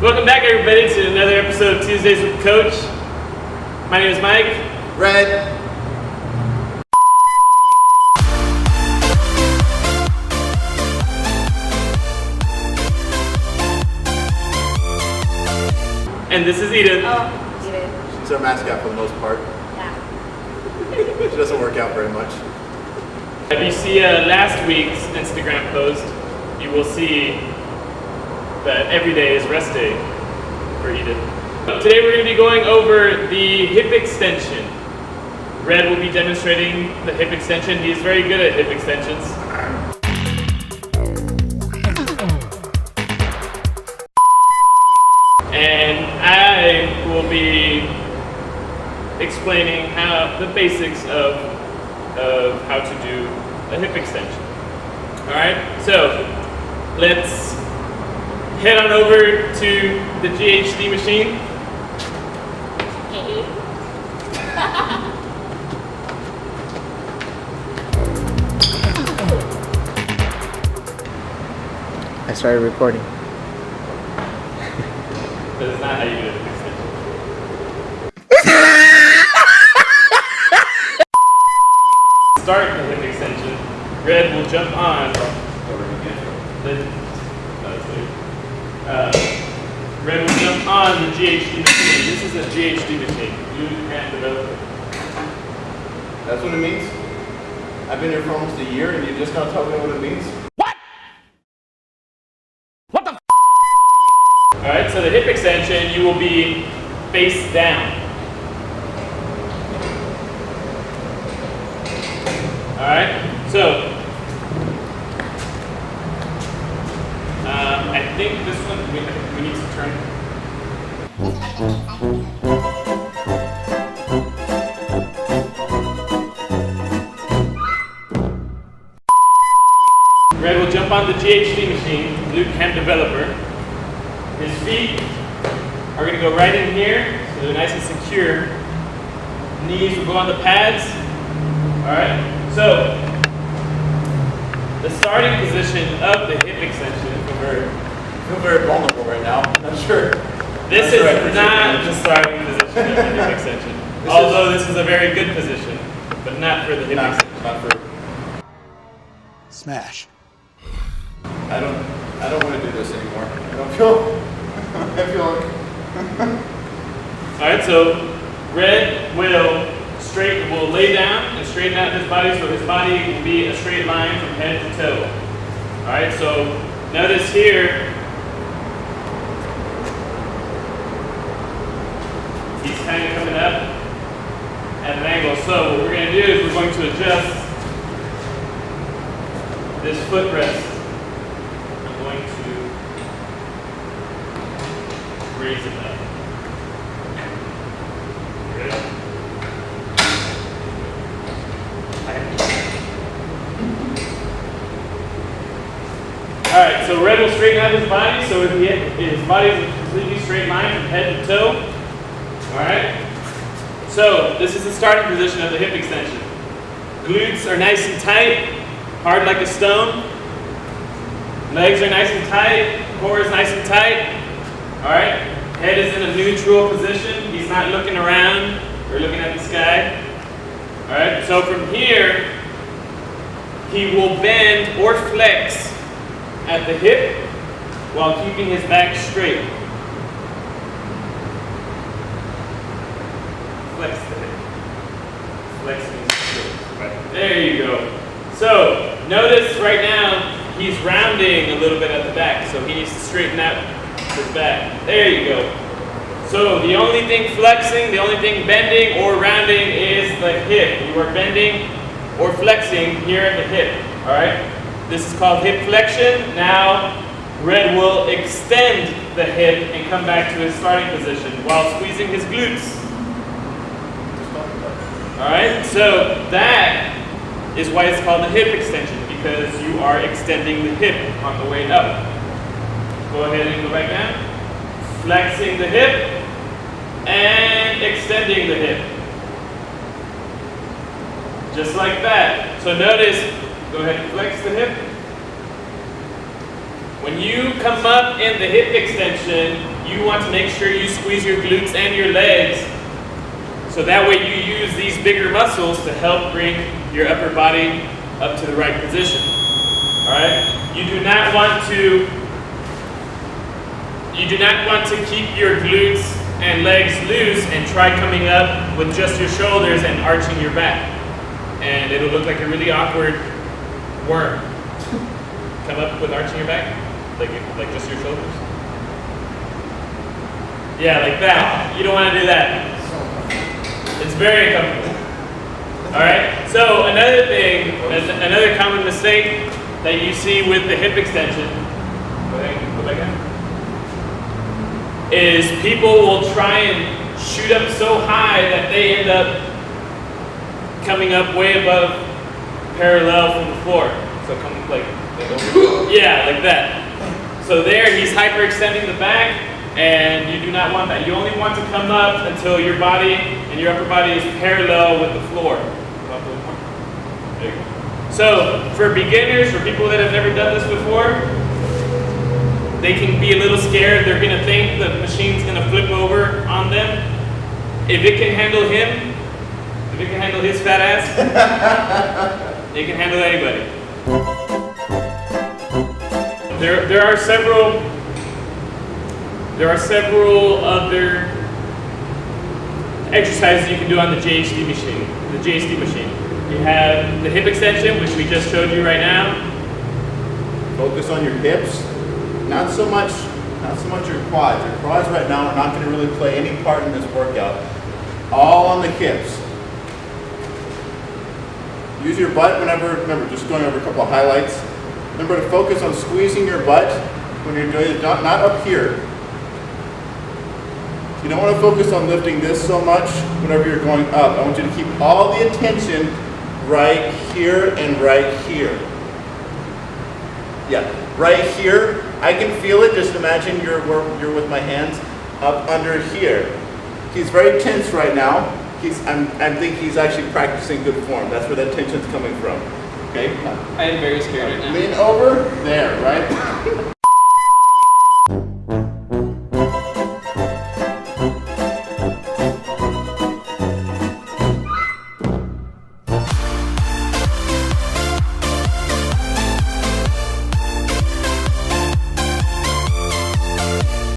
Welcome back, everybody, to another episode of Tuesdays with Coach. My name is Mike. Red. And this is Edith. Oh, Edith. She's our mascot for the most part. Yeah. She doesn't work out very much. If you see last week's Instagram post, you will see that every day is rest day for Edith. Today we're going to be going over the hip extension. Red will be demonstrating the hip extension. He's very good at hip extensions. And I will be explaining the basics of how to do a hip extension. Alright, so let's head on over to the GHD machine. Hey. I started recording. That is not how you do a hip extension. Start the hip extension. Red will jump on Red will jump on the GHD machine. This is a GHD machine. Glute and developer. That's what it means? I've been here for almost a year and you just now tell me what it means? Alright, so the hip extension, you will be face down. Alright, so I think this one, we need to turn. Red will jump on the GHD machine, glute cam developer. His feet are going to go right in here, so they're nice and secure. Knees will go on the pads. Alright, so the starting position of the hip extension. I feel very vulnerable right now. I'm not sure. This is not the starting position of the hip extension. Although this is a very good position, but not for the hip extension. Not for. Smash. I don't want to do this anymore. I feel like. Alright, so Red will lay down and straighten out his body so his body will be a straight line from head to toe. Alright, so notice here, he's kind of coming up at an angle. So what we're going to do is we're going to adjust this footrest. I'm going to raise it up. Good. Alright, so Red will straighten out his body, so his body is a completely straight line from head to toe. Alright? So, this is the starting position of the hip extension. Glutes are nice and tight, hard like a stone. Legs are nice and tight, core is nice and tight. Alright? Head is in a neutral position. He's not looking around or looking at the sky. Alright? So from here, he will bend or flex at the hip while keeping his back straight. Flex the hip. Flexing straight. Right. There you go. So notice right now he's rounding a little bit at the back, so he needs to straighten out his back. There you go. So the only thing flexing, the only thing bending or rounding is the hip. You are bending or flexing here at the hip. Alright? This is called hip flexion. Now, Red will extend the hip and come back to his starting position while squeezing his glutes. Alright, so that is why it's called the hip extension, because you are extending the hip on the way up. Go ahead and go back down. Flexing the hip and extending the hip. Just like that. So notice, go ahead and flex the hip. When you come up in the hip extension, you want to make sure you squeeze your glutes and your legs, so that way you use these bigger muscles to help bring your upper body up to the right position. All right? You do not want to keep your glutes and legs loose and try coming up with just your shoulders and arching your back. And it'll look like a really awkward worm. Come up with arching your back, like just your shoulders. Yeah, like that. You don't want to do that. It's very uncomfortable. All right. So another thing, another common mistake that you see with the hip extension, go back in, is people will try and shoot up so high that they end up coming up way above parallel from the floor. So come like over. Yeah, like that. So there, he's hyperextending the back. And you do not want that. You only want to come up until your body and your upper body is parallel with the floor. There you go. So for beginners, for people that have never done this before, they can be a little scared. They're going to think the machine's going to flip over on them. If it can handle him, if it can handle his fat ass, it can handle anybody. There are several other exercises you can do on the JHD machine. You have the hip extension, which we just showed you right now. Focus on your hips, not so much your quads. Your quads right now are not going to really play any part in this workout. All on the hips. Use your butt remember, just going over a couple of highlights. Remember to focus on squeezing your butt when you're doing it, not up here. You don't want to focus on lifting this so much whenever you're going up. I want you to keep all the attention right here and right here. Yeah, right here. I can feel it. Just imagine you're with my hands up under here. He's very tense right now. I think he's actually practicing good form. That's where that tension's coming from. Okay? I am very scared right now. Lean over there, right?